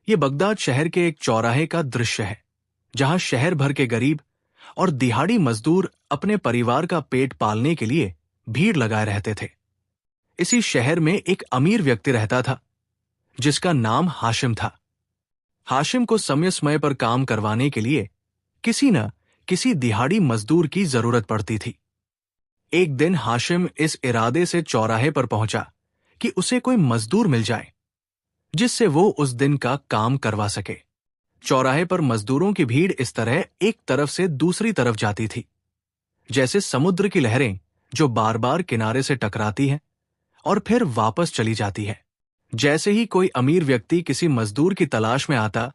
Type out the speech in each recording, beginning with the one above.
ये बगदाद शहर के एक चौराहे का दृश्य है, जहां शहर भर के गरीब और दिहाड़ी मजदूर अपने परिवार का पेट पालने के लिए भीड़ लगाए रहते थे। इसी शहर में एक अमीर व्यक्ति रहता था, जिसका नाम हाशिम था। हाशिम को समय समय पर काम करवाने के लिए किसी न किसी दिहाड़ी मजदूर की जरूरत पड़ती थी। एक दिन हाशिम इस इरादे से चौराहे पर पहुंचा कि उसे कोई मजदूर मिल जाए, जिससे वो उस दिन का काम करवा सके। चौराहे पर मजदूरों की भीड़ इस तरह एक तरफ से दूसरी तरफ जाती थी, जैसे समुद्र की लहरें जो बार बार किनारे से टकराती हैं और फिर वापस चली जाती है। जैसे ही कोई अमीर व्यक्ति किसी मजदूर की तलाश में आता,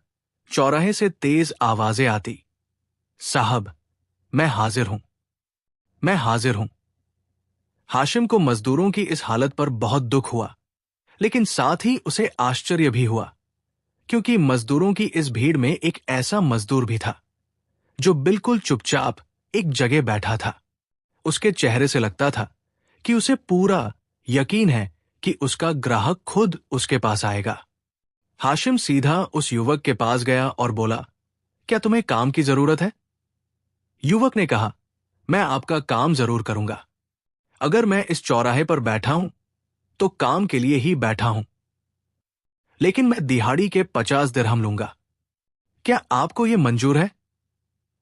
चौराहे से तेज आवाजें आती, साहब, मैं हाजिर हूं, मैं हाजिर हूं। हाशिम को मजदूरों की इस हालत पर बहुत दुख हुआ, लेकिन साथ ही उसे आश्चर्य भी हुआ, क्योंकि मजदूरों की इस भीड़ में एक ऐसा मजदूर भी था जो बिल्कुल चुपचाप एक जगह बैठा था। उसके चेहरे से लगता था कि उसे पूरा यकीन है कि उसका ग्राहक खुद उसके पास आएगा। हाशिम सीधा उस युवक के पास गया और बोला, क्या तुम्हें काम की जरूरत है? युवक ने कहा, मैं आपका काम जरूर करूंगा। अगर मैं इस चौराहे पर बैठा हूं तो काम के लिए ही बैठा हूं, लेकिन मैं दिहाड़ी के 50 दिरहम लूंगा। क्या आपको यह मंजूर है?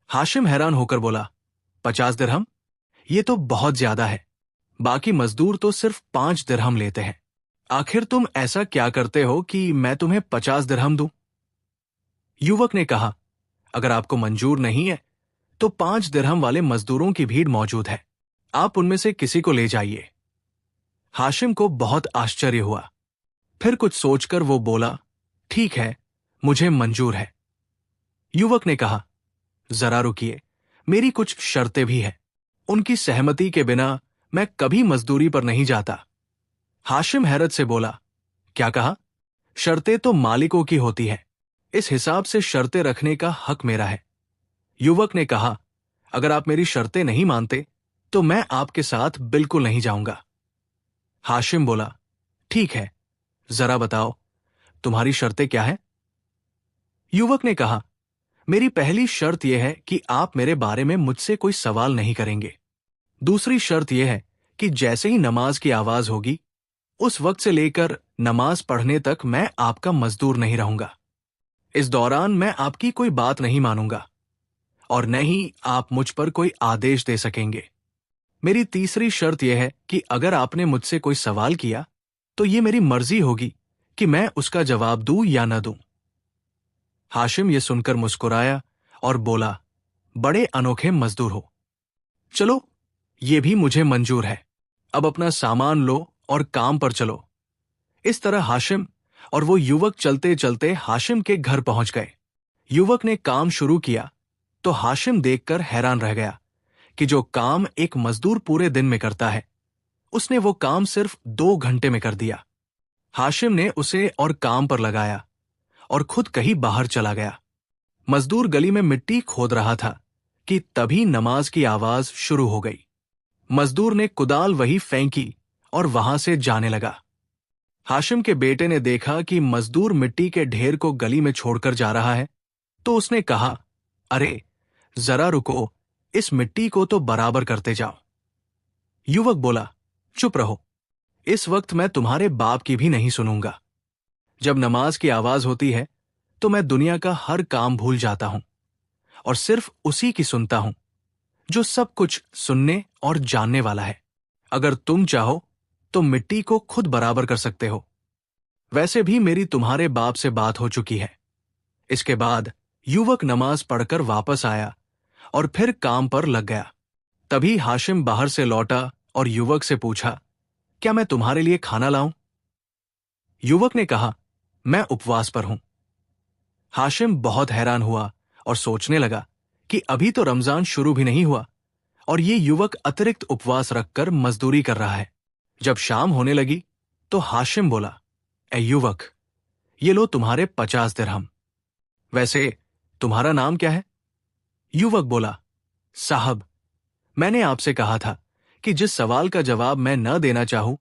हाशिम हैरान होकर बोला, 50 दिरहम? ये तो बहुत ज्यादा है। बाकी मजदूर तो सिर्फ 5 दिरहम लेते हैं। आखिर तुम ऐसा क्या करते हो कि मैं तुम्हें 50 दिरहम दूं? युवक ने कहा, अगर आपको मंजूर नहीं है तो 5 दिरहम वाले मजदूरों की भीड़ मौजूद है, आप उनमें से किसी को ले जाइए। हाशिम को बहुत आश्चर्य हुआ। फिर कुछ सोचकर वो बोला, ठीक है, मुझे मंजूर है। युवक ने कहा, जरा रुकिए, मेरी कुछ शर्तें भी हैं। उनकी सहमति के बिना मैं कभी मजदूरी पर नहीं जाता। हाशिम हैरत से बोला, क्या कहा? शर्तें तो मालिकों की होती है, इस हिसाब से शर्तें रखने का हक मेरा है। युवक ने कहा, अगर आप मेरी शर्तें नहीं मानते तो मैं आपके साथ बिल्कुल नहीं जाऊंगा। हाशिम बोला, ठीक है, जरा बताओ, तुम्हारी शर्तें क्या है? युवक ने कहा, मेरी पहली शर्त यह है कि आप मेरे बारे में मुझसे कोई सवाल नहीं करेंगे। दूसरी शर्त यह है कि जैसे ही नमाज की आवाज होगी, उस वक्त से लेकर नमाज पढ़ने तक मैं आपका मजदूर नहीं रहूंगा। इस दौरान मैं आपकी कोई बात नहीं मानूंगा और न ही आप मुझ पर कोई आदेश दे सकेंगे। मेरी तीसरी शर्त यह है कि अगर आपने मुझसे कोई सवाल किया तो ये मेरी मर्जी होगी कि मैं उसका जवाब दूं या न दूं। हाशिम ये सुनकर मुस्कुराया और बोला, बड़े अनोखे मजदूर हो। चलो, ये भी मुझे मंजूर है। अब अपना सामान लो और काम पर चलो। इस तरह हाशिम और वो युवक चलते चलते हाशिम के घर पहुंच गए। युवक ने काम शुरू किया तो हाशिम देखकर हैरान रह गया कि जो काम एक मजदूर पूरे दिन में करता है, उसने वो काम सिर्फ 2 घंटे में कर दिया। हाशिम ने उसे और काम पर लगाया और खुद कहीं बाहर चला गया। मजदूर गली में मिट्टी खोद रहा था कि तभी नमाज की आवाज शुरू हो गई। मजदूर ने कुदाल वही फेंकी और वहां से जाने लगा। हाशिम के बेटे ने देखा कि मजदूर मिट्टी के ढेर को गली में छोड़कर जा रहा है, तो उसने कहा, अरे जरा रुको, इस मिट्टी को तो बराबर करते जाओ। युवक बोला, चुप रहो, इस वक्त मैं तुम्हारे बाप की भी नहीं सुनूंगा। जब नमाज की आवाज होती है तो मैं दुनिया का हर काम भूल जाता हूं और सिर्फ उसी की सुनता हूं जो सब कुछ सुनने और जानने वाला है। अगर तुम चाहो तो मिट्टी को खुद बराबर कर सकते हो। वैसे भी मेरी तुम्हारे बाप से बात हो चुकी है। इसके बाद युवक नमाज पढ़कर वापस आया और फिर काम पर लग गया। तभी हाशिम बाहर से लौटा और युवक से पूछा, क्या मैं तुम्हारे लिए खाना लाऊं? युवक ने कहा, मैं उपवास पर हूं। हाशिम बहुत हैरान हुआ और सोचने लगा कि अभी तो रमजान शुरू भी नहीं हुआ और ये युवक अतिरिक्त उपवास रखकर मजदूरी कर रहा है। जब शाम होने लगी तो हाशिम बोला, ए युवक, ये लो तुम्हारे 50 दिरहम। वैसे तुम्हारा नाम क्या है? युवक बोला, साहब, मैंने आपसे कहा था कि जिस सवाल का जवाब मैं न देना चाहूं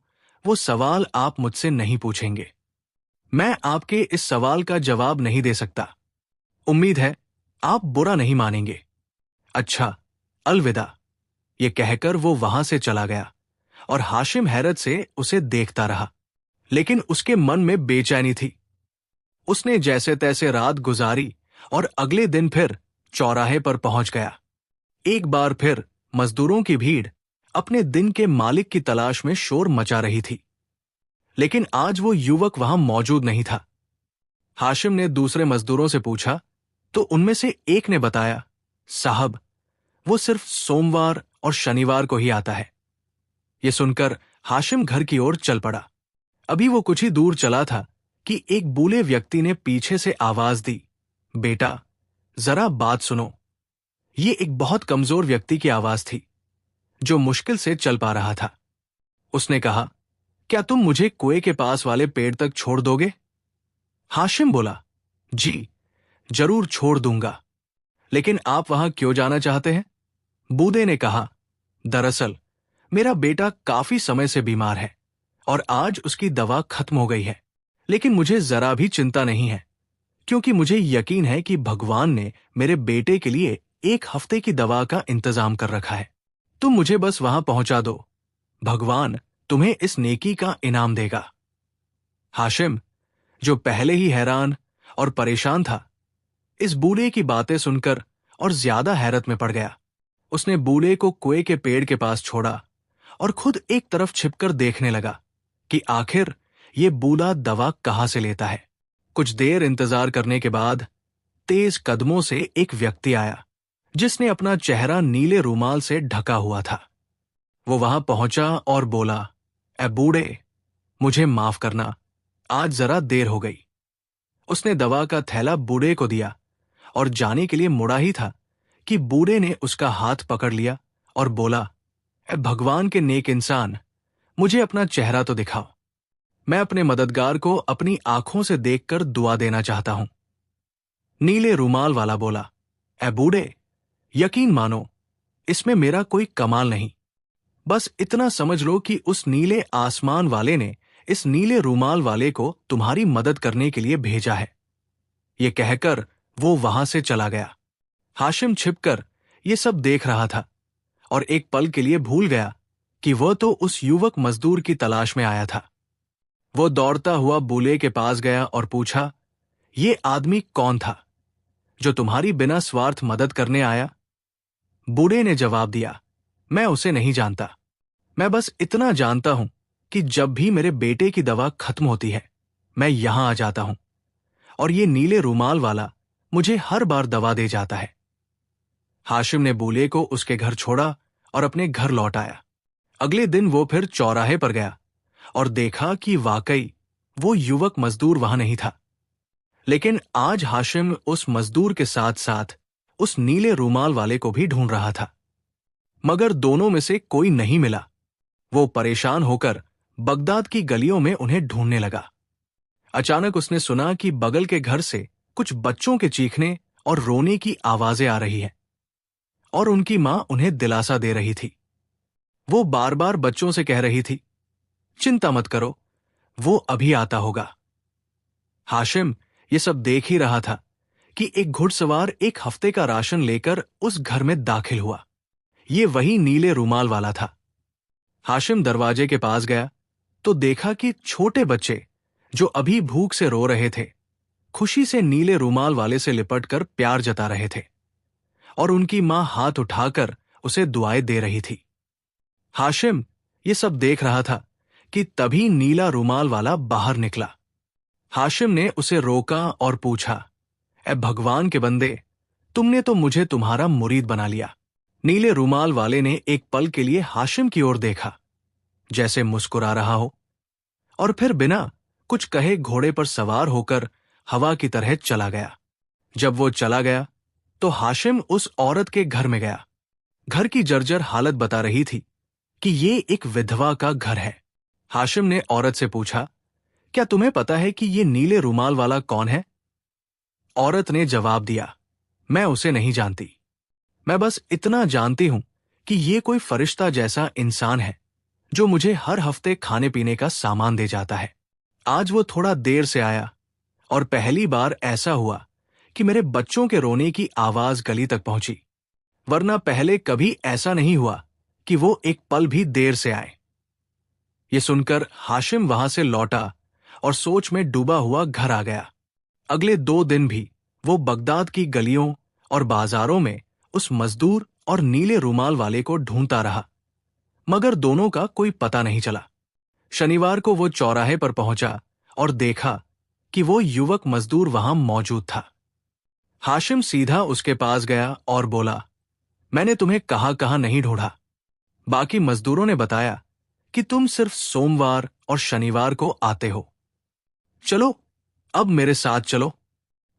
वो सवाल आप मुझसे नहीं पूछेंगे। मैं आपके इस सवाल का जवाब नहीं दे सकता। उम्मीद है आप बुरा नहीं मानेंगे। अच्छा, अलविदा। ये कहकर वो वहां से चला गया और हाशिम हैरत से उसे देखता रहा, लेकिन उसके मन में बेचैनी थी। उसने जैसे तैसे रात गुजारी और अगले दिन फिर चौराहे पर पहुंच गया। एक बार फिर मजदूरों की भीड़ अपने दिन के मालिक की तलाश में शोर मचा रही थी, लेकिन आज वो युवक वहां मौजूद नहीं था। हाशिम ने दूसरे मजदूरों से पूछा तो उनमें से एक ने बताया, साहब, वो सिर्फ सोमवार और शनिवार को ही आता है। ये सुनकर हाशिम घर की ओर चल पड़ा। अभी वो कुछ ही दूर चला था कि एक बूढ़े व्यक्ति ने पीछे से आवाज दी, बेटा, जरा बात सुनो। ये एक बहुत कमजोर व्यक्ति की आवाज थी, जो मुश्किल से चल पा रहा था। उसने कहा, क्या तुम मुझे कुएं के पास वाले पेड़ तक छोड़ दोगे? हाशिम बोला, जी, जरूर छोड़ दूंगा, लेकिन आप वहां क्यों जाना चाहते हैं? बूढ़े ने कहा, दरअसल मेरा बेटा काफी समय से बीमार है और आज उसकी दवा खत्म हो गई है, लेकिन मुझे जरा भी चिंता नहीं है, क्योंकि मुझे यकीन है कि भगवान ने मेरे बेटे के लिए 1 हफ्ते की दवा का इंतजाम कर रखा है। तुम मुझे बस वहां पहुंचा दो, भगवान तुम्हें इस नेकी का इनाम देगा। हाशिम, जो पहले ही हैरान और परेशान था, इस बूढ़े की बातें सुनकर और ज्यादा हैरत में पड़ गया। उसने बूढ़े को कुएं के पेड़ के पास छोड़ा और खुद एक तरफ छिपकर देखने लगा कि आखिर ये बूढ़ा दवा कहां से लेता है। कुछ देर इंतजार करने के बाद तेज कदमों से एक व्यक्ति आया, जिसने अपना चेहरा नीले रुमाल से ढका हुआ था। वो वहां पहुंचा और बोला, ए बूढ़े, मुझे माफ करना, आज जरा देर हो गई। उसने दवा का थैला बूढ़े को दिया और जाने के लिए मुड़ा ही था कि बूढ़े ने उसका हाथ पकड़ लिया और बोला, ए भगवान के नेक इंसान, मुझे अपना चेहरा तो दिखाओ। मैं अपने मददगार को अपनी आंखों से देखकर दुआ देना चाहता हूं। नीले रुमाल वाला बोला, ए बूढ़े, यकीन मानो, इसमें मेरा कोई कमाल नहीं। बस इतना समझ लो कि उस नीले आसमान वाले ने इस नीले रुमाल वाले को तुम्हारी मदद करने के लिए भेजा है। ये कहकर वो वहां से चला गया। हाशिम छिपकर ये सब देख रहा था और एक पल के लिए भूल गया कि वह तो उस युवक मजदूर की तलाश में आया था। वो दौड़ता हुआ बूढ़े के पास गया और पूछा, ये आदमी कौन था जो तुम्हारी बिना स्वार्थ मदद करने आया? बूढ़े ने जवाब दिया, मैं उसे नहीं जानता। मैं बस इतना जानता हूं कि जब भी मेरे बेटे की दवा खत्म होती है, मैं यहां आ जाता हूं और ये नीले रुमाल वाला मुझे हर बार दवा दे जाता है। हाशिम ने बूढ़े को उसके घर छोड़ा और अपने घर लौट आया। अगले दिन वो फिर चौराहे पर गया और देखा कि वाकई वो युवक मजदूर वहां नहीं था। लेकिन आज हाशिम उस मजदूर के साथ साथ उस नीले रुमाल वाले को भी ढूंढ रहा था, मगर दोनों में से कोई नहीं मिला। वो परेशान होकर बगदाद की गलियों में उन्हें ढूंढने लगा। अचानक उसने सुना कि बगल के घर से कुछ बच्चों के चीखने और रोने की आवाजें आ रही हैं और उनकी मां उन्हें दिलासा दे रही थी। वो बार बार बच्चों से कह रही थी, चिंता मत करो, वो अभी आता होगा। हाशिम ये सब देख ही रहा था कि एक घुड़सवार 1 हफ्ते का राशन लेकर उस घर में दाखिल हुआ। ये वही नीले रुमाल वाला था। हाशिम दरवाजे के पास गया तो देखा कि छोटे बच्चे जो अभी भूख से रो रहे थे, खुशी से नीले रुमाल वाले से लिपटकर प्यार जता रहे थे और उनकी मां हाथ उठाकर उसे दुआएं दे रही थी। हाशिम ये सब देख रहा था कि तभी नीला रुमाल वाला बाहर निकला। हाशिम ने उसे रोका और पूछा, ए भगवान के बंदे, तुमने तो मुझे तुम्हारा मुरीद बना लिया। नीले रुमाल वाले ने एक पल के लिए हाशिम की ओर देखा, जैसे मुस्कुरा रहा हो, और फिर बिना कुछ कहे घोड़े पर सवार होकर हवा की तरह चला गया। जब वो चला गया तो हाशिम उस औरत के घर में गया। घर की जर्जर हालत बता रही थी कि ये एक विधवा का घर है। हाशिम ने औरत से पूछा, क्या तुम्हें पता है कि ये नीले रुमाल वाला कौन है? औरत ने जवाब दिया, मैं उसे नहीं जानती। मैं बस इतना जानती हूं कि ये कोई फरिश्ता जैसा इंसान है जो मुझे हर हफ्ते खाने पीने का सामान दे जाता है। आज वो थोड़ा देर से आया और पहली बार ऐसा हुआ कि मेरे बच्चों के रोने की आवाज गली तक पहुंची, वरना पहले कभी ऐसा नहीं हुआ कि वो एक पल भी देर से आए। ये सुनकर हाशिम वहां से लौटा और सोच में डूबा हुआ घर आ गया। अगले 2 दिन भी वो बगदाद की गलियों और बाजारों में उस मजदूर और नीले रुमाल वाले को ढूंढता रहा, मगर दोनों का कोई पता नहीं चला। शनिवार को वो चौराहे पर पहुंचा और देखा कि वो युवक मजदूर वहां मौजूद था। हाशिम सीधा उसके पास गया और बोला, मैंने तुम्हें कहाँ कहाँ नहीं ढूंढा। बाकी मजदूरों ने बताया कि तुम सिर्फ सोमवार और शनिवार को आते हो। चलो, अब मेरे साथ चलो।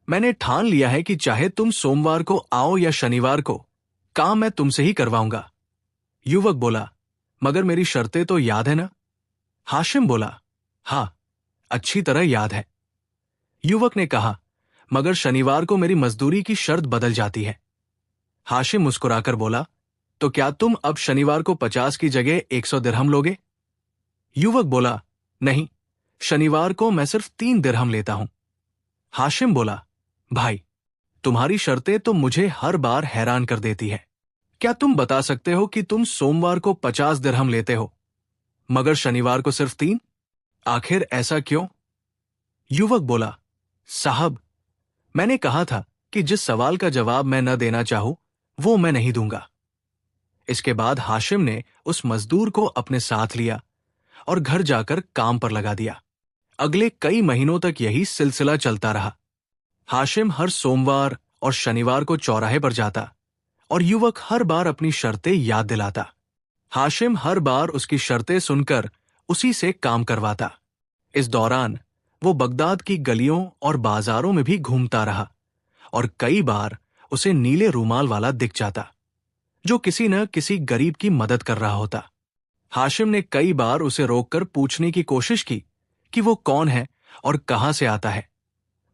मैंने ठान लिया है कि चाहे तुम सोमवार को आओ या शनिवार को, काम मैं तुमसे ही करवाऊंगा। युवक बोला, मगर मेरी शर्तें तो याद है ना? हाशिम बोला, हाँ, अच्छी तरह याद है। युवक ने कहा, मगर शनिवार को मेरी मजदूरी की शर्त बदल जाती है। हाशिम मुस्कुराकर बोला, तो क्या तुम अब शनिवार को 50 की जगह 100 दिरहम लोगे? युवक बोला, नहीं, शनिवार को मैं सिर्फ 3 दिरहम लेता हूं। हाशिम बोला, भाई, तुम्हारी शर्तें तो मुझे हर बार हैरान कर देती है। क्या तुम बता सकते हो कि तुम सोमवार को 50 दिरहम लेते हो, मगर शनिवार को सिर्फ 3? आखिर ऐसा क्यों? युवक बोला, साहब, मैंने कहा था कि जिस सवाल का जवाब मैं न देना चाहूं, वो मैं नहीं दूंगा। इसके बाद हाशिम ने उस मजदूर को अपने साथ लिया और घर जाकर काम पर लगा दिया। अगले कई महीनों तक यही सिलसिला चलता रहा। हाशिम हर सोमवार और शनिवार को चौराहे पर जाता और युवक हर बार अपनी शर्तें याद दिलाता। हाशिम हर बार उसकी शर्तें सुनकर उसी से काम करवाता। इस दौरान वो बगदाद की गलियों और बाजारों में भी घूमता रहा और कई बार उसे नीले रूमाल वाला दिख जाता, जो किसी न किसी गरीब की मदद कर रहा होता। हाशिम ने कई बार उसे रोककर पूछने की कोशिश की कि वो कौन है और कहां से आता है,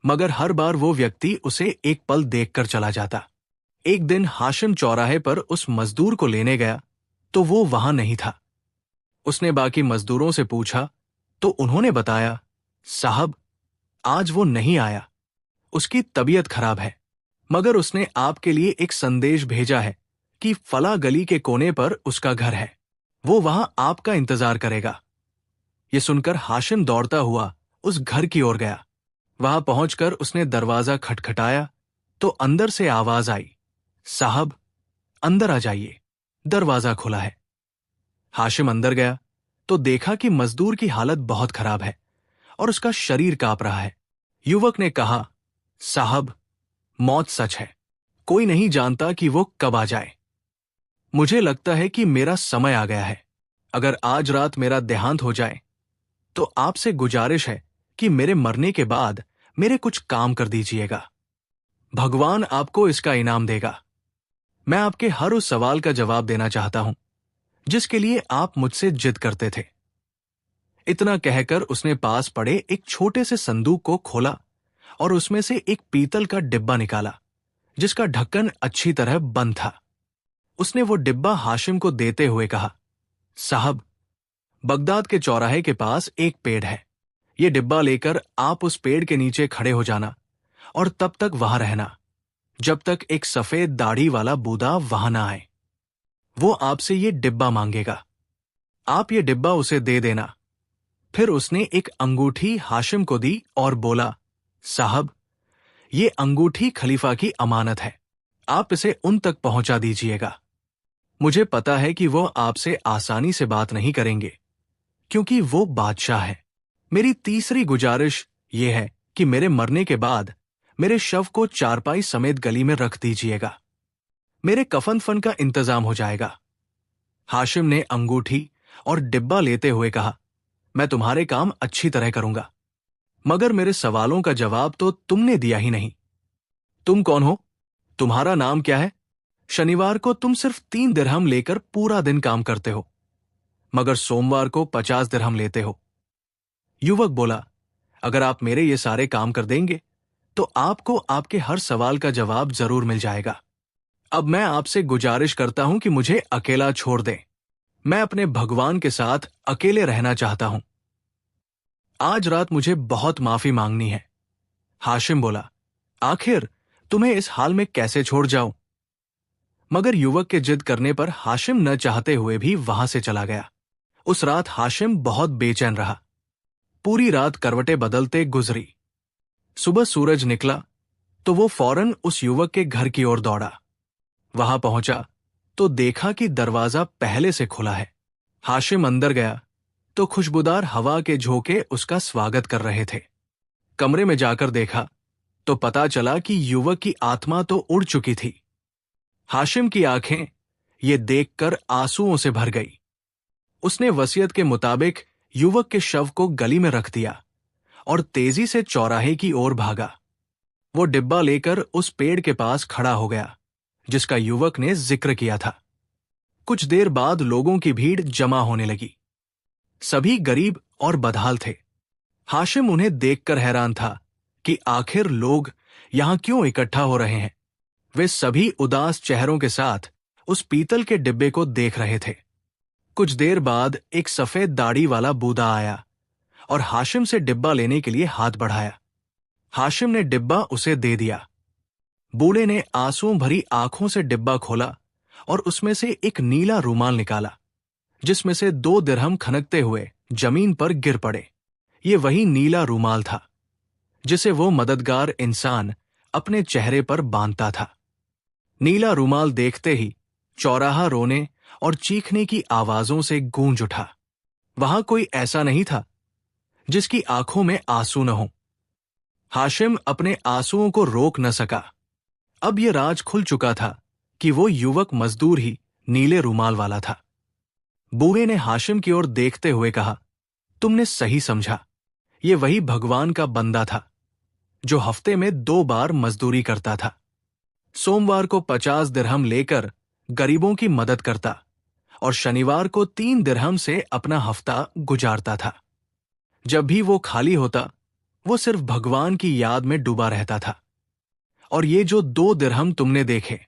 मगर हर बार वो व्यक्ति उसे एक पल देखकर चला जाता। एक दिन हाशिम चौराहे पर उस मजदूर को लेने गया तो वो वहां नहीं था। उसने बाकी मजदूरों से पूछा तो उन्होंने बताया, साहब, आज वो नहीं आया, उसकी तबीयत खराब है, मगर उसने आपके लिए एक संदेश भेजा है कि फला गली के कोने पर उसका घर है, वो वहां आपका इंतजार करेगा। ये सुनकर हाशिम दौड़ता हुआ उस घर की ओर गया। वहां पहुंचकर उसने दरवाजा खटखटाया तो अंदर से आवाज आई, साहब, अंदर आ जाइए, दरवाजा खुला है। हाशिम अंदर गया तो देखा कि मजदूर की हालत बहुत खराब है और उसका शरीर कांप रहा है। युवक ने कहा, साहब, मौत सच है, कोई नहीं जानता कि वो कब आ जाए। मुझे लगता है कि मेरा समय आ गया है। अगर आज रात मेरा देहांत हो जाए तो आपसे गुजारिश है कि मेरे मरने के बाद मेरे कुछ काम कर दीजिएगा। भगवान आपको इसका इनाम देगा। मैं आपके हर उस सवाल का जवाब देना चाहता हूं जिसके लिए आप मुझसे जिद करते थे। इतना कहकर उसने पास पड़े एक छोटे से संदूक को खोला और उसमें से एक पीतल का डिब्बा निकाला जिसका ढक्कन अच्छी तरह बंद था। उसने वो डिब्बा हाशिम को देते हुए कहा, साहब, बगदाद के चौराहे के पास एक पेड़ है। ये डिब्बा लेकर आप उस पेड़ के नीचे खड़े हो जाना और तब तक वहां रहना जब तक एक सफेद दाढ़ी वाला बूढ़ा वहां ना आए। वो आपसे ये डिब्बा मांगेगा, आप ये डिब्बा उसे दे देना। फिर उसने एक अंगूठी हाशिम को दी और बोला, साहब, ये अंगूठी खलीफा की अमानत है, आप इसे उन तक पहुंचा दीजिएगा। मुझे पता है कि वो आपसे आसानी से बात नहीं करेंगे क्योंकि वो बादशाह है। मेरी तीसरी गुजारिश ये है कि मेरे मरने के बाद मेरे शव को चारपाई समेत गली में रख दीजिएगा। मेरे कफन फन का इंतजाम हो जाएगा। हाशिम ने अंगूठी और डिब्बा लेते हुए कहा, मैं तुम्हारे काम अच्छी तरह करूंगा, मगर मेरे सवालों का जवाब तो तुमने दिया ही नहीं। तुम कौन हो? तुम्हारा नाम क्या है? शनिवार को तुम सिर्फ 3 दिरहम लेकर पूरा दिन काम करते हो, मगर सोमवार को 50 दिरहम लेते हो। युवक बोला, अगर आप मेरे ये सारे काम कर देंगे तो आपको आपके हर सवाल का जवाब जरूर मिल जाएगा। अब मैं आपसे गुजारिश करता हूं कि मुझे अकेला छोड़ दें। मैं अपने भगवान के साथ अकेले रहना चाहता हूं। आज रात मुझे बहुत माफी मांगनी है। हाशिम बोला, आखिर तुम्हें इस हाल में कैसे छोड़ जाऊं? मगर युवक के जिद करने पर हाशिम न चाहते हुए भी वहां से चला गया। उस रात हाशिम बहुत बेचैन रहा। पूरी रात करवटें बदलते गुजरी। सुबह सूरज निकला तो वो फौरन उस युवक के घर की ओर दौड़ा। वहां पहुंचा तो देखा कि दरवाजा पहले से खुला है। हाशिम अंदर गया तो खुशबूदार हवा के झोंके उसका स्वागत कर रहे थे। कमरे में जाकर देखा तो पता चला कि युवक की आत्मा तो उड़ चुकी थी। हाशिम की आंखें ये देखकर आंसुओं से भर गई। उसने वसीयत के मुताबिक युवक के शव को गली में रख दिया और तेजी से चौराहे की ओर भागा। वो डिब्बा लेकर उस पेड़ के पास खड़ा हो गया जिसका युवक ने जिक्र किया था। कुछ देर बाद लोगों की भीड़ जमा होने लगी। सभी गरीब और बदहाल थे। हाशिम उन्हें देखकर हैरान था कि आखिर लोग यहां क्यों इकट्ठा हो रहे हैं। वे सभी उदास चेहरों के साथ उस पीतल के डिब्बे को देख रहे थे। कुछ देर बाद एक सफेद दाढ़ी वाला बूढ़ा आया और हाशिम से डिब्बा लेने के लिए हाथ बढ़ाया। हाशिम ने डिब्बा उसे दे दिया। बूढ़े ने आंसुओं भरी आंखों से डिब्बा खोला और उसमें से एक नीला रूमाल निकाला जिसमें से 2 दिरहम खनकते हुए जमीन पर गिर पड़े। ये वही नीला रूमाल था जिसे वो मददगार इंसान अपने चेहरे पर बांधता था। नीला रूमाल देखते ही चौराहा रोने और चीखने की आवाजों से गूंज उठा। वहां कोई ऐसा नहीं था जिसकी आंखों में आंसू न हो। हाशिम अपने आंसुओं को रोक न सका। अब यह राज खुल चुका था कि वो युवक मजदूर ही नीले रूमाल वाला था। बूढ़े ने हाशिम की ओर देखते हुए कहा, तुमने सही समझा। ये वही भगवान का बंदा था जो हफ्ते में 2 बार मजदूरी करता था। सोमवार को 50 दिरहम लेकर गरीबों की मदद करता और शनिवार को 3 दिरहम से अपना हफ्ता गुजारता था। जब भी वो खाली होता वो सिर्फ भगवान की याद में डूबा रहता था। और ये जो 2 दिरहम तुमने देखे,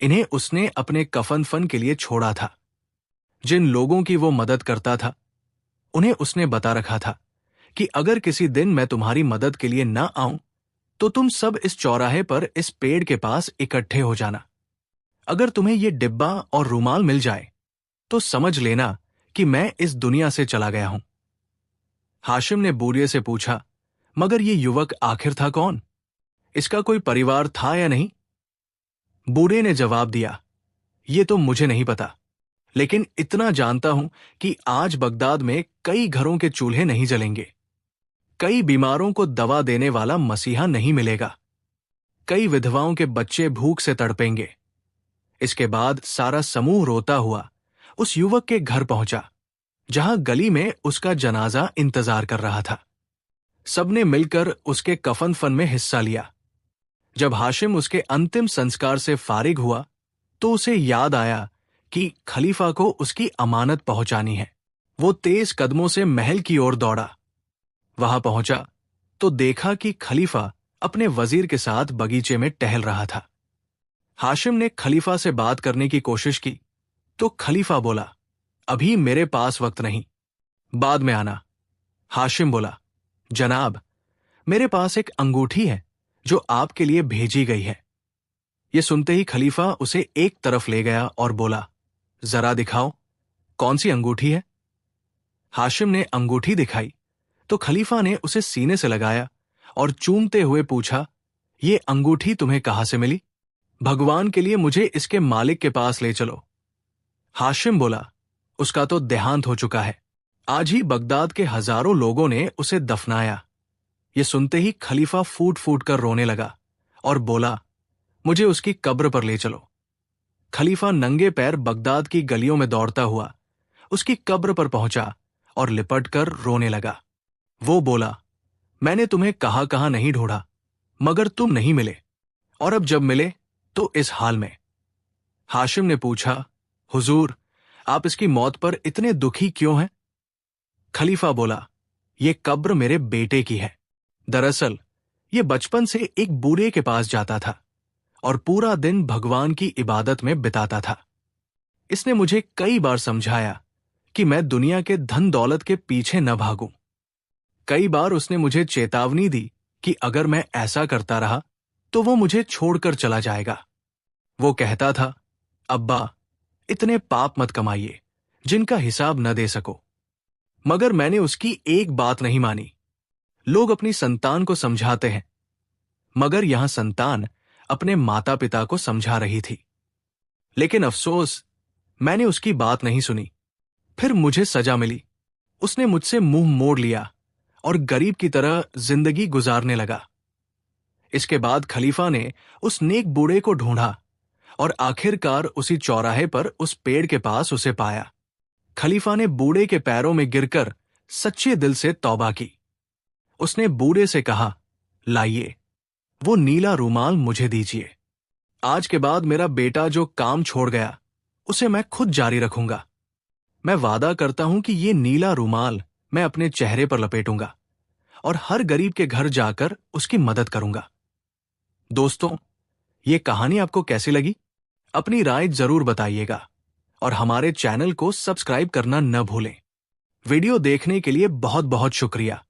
इन्हें उसने अपने कफन फन के लिए छोड़ा था। जिन लोगों की वो मदद करता था उन्हें उसने बता रखा था कि अगर किसी दिन मैं तुम्हारी मदद के लिए ना आऊं तो तुम सब इस चौराहे पर इस पेड़ के पास इकट्ठे हो जाना। अगर तुम्हें ये डिब्बा और रूमाल मिल जाए तो समझ लेना कि मैं इस दुनिया से चला गया हूं। हाशिम ने बूढ़े से पूछा, मगर ये युवक आखिर था कौन? इसका कोई परिवार था या नहीं? बूढ़े ने जवाब दिया, ये तो मुझे नहीं पता, लेकिन इतना जानता हूं कि आज बगदाद में कई घरों के चूल्हे नहीं जलेंगे। कई बीमारों को दवा देने वाला मसीहा नहीं मिलेगा। कई विधवाओं के बच्चे भूख से तड़पेंगे। इसके बाद सारा समूह रोता हुआ उस युवक के घर पहुंचा जहां गली में उसका जनाजा इंतजार कर रहा था। सबने मिलकर उसके कफन फन में हिस्सा लिया। जब हाशिम उसके अंतिम संस्कार से फारिग हुआ तो उसे याद आया कि खलीफा को उसकी अमानत पहुंचानी है। वो तेज कदमों से महल की ओर दौड़ा। वहां पहुंचा तो देखा कि खलीफा अपने वजीर के साथ बगीचे में टहल रहा था। हाशिम ने खलीफा से बात करने की कोशिश की तो खलीफा बोला, अभी मेरे पास वक्त नहीं, बाद में आना। हाशिम बोला, जनाब, मेरे पास एक अंगूठी है जो आपके लिए भेजी गई है। यह सुनते ही खलीफा उसे एक तरफ ले गया और बोला, जरा दिखाओ, कौन सी अंगूठी है? हाशिम ने अंगूठी दिखाई तो खलीफा ने उसे सीने से लगाया और चूमते हुए पूछा, ये अंगूठी तुम्हें कहां से मिली? भगवान के लिए मुझे इसके मालिक के पास ले चलो। हाशिम बोला, उसका तो देहांत हो चुका है। आज ही बगदाद के हजारों लोगों ने उसे दफनाया। ये सुनते ही खलीफा फूट फूट कर रोने लगा और बोला, मुझे उसकी कब्र पर ले चलो। खलीफा नंगे पैर बगदाद की गलियों में दौड़ता हुआ उसकी कब्र पर पहुंचा और लिपट कर रोने लगा। वो बोला, मैंने तुम्हें कहां कहां नहीं ढूंढा, मगर तुम नहीं मिले, और अब जब मिले तो इस हाल में। हाशिम ने पूछा, हुजूर, आप इसकी मौत पर इतने दुखी क्यों हैं? खलीफा बोला, ये कब्र मेरे बेटे की है। दरअसल ये बचपन से एक बूढ़े के पास जाता था और पूरा दिन भगवान की इबादत में बिताता था। इसने मुझे कई बार समझाया कि मैं दुनिया के धन दौलत के पीछे न भागूं। कई बार उसने मुझे चेतावनी दी कि अगर मैं ऐसा करता रहा तो वो मुझे छोड़कर चला जाएगा। वो कहता था, अब्बा, इतने पाप मत कमाइए जिनका हिसाब न दे सको। मगर मैंने उसकी एक बात नहीं मानी। लोग अपनी संतान को समझाते हैं, मगर यहां संतान अपने माता पिता को समझा रही थी। लेकिन अफसोस, मैंने उसकी बात नहीं सुनी। फिर मुझे सजा मिली। उसने मुझसे मुंह मोड़ लिया और गरीब की तरह जिंदगी गुजारने लगा। इसके बाद खलीफा ने उस नेक बूढ़े को ढूंढा और आखिरकार उसी चौराहे पर उस पेड़ के पास उसे पाया। खलीफा ने बूढ़े के पैरों में गिरकर सच्चे दिल से तौबा की। उसने बूढ़े से कहा, लाइए, वो नीला रूमाल मुझे दीजिए। आज के बाद मेरा बेटा जो काम छोड़ गया उसे मैं खुद जारी रखूंगा। मैं वादा करता हूं कि ये नीला रूमाल मैं अपने चेहरे पर लपेटूंगा और हर गरीब के घर जाकर उसकी मदद करूंगा। दोस्तों, ये कहानी आपको कैसी लगी? अपनी राय जरूर बताइएगा और हमारे चैनल को सब्सक्राइब करना न भूलें। वीडियो देखने के लिए बहुत बहुत शुक्रिया।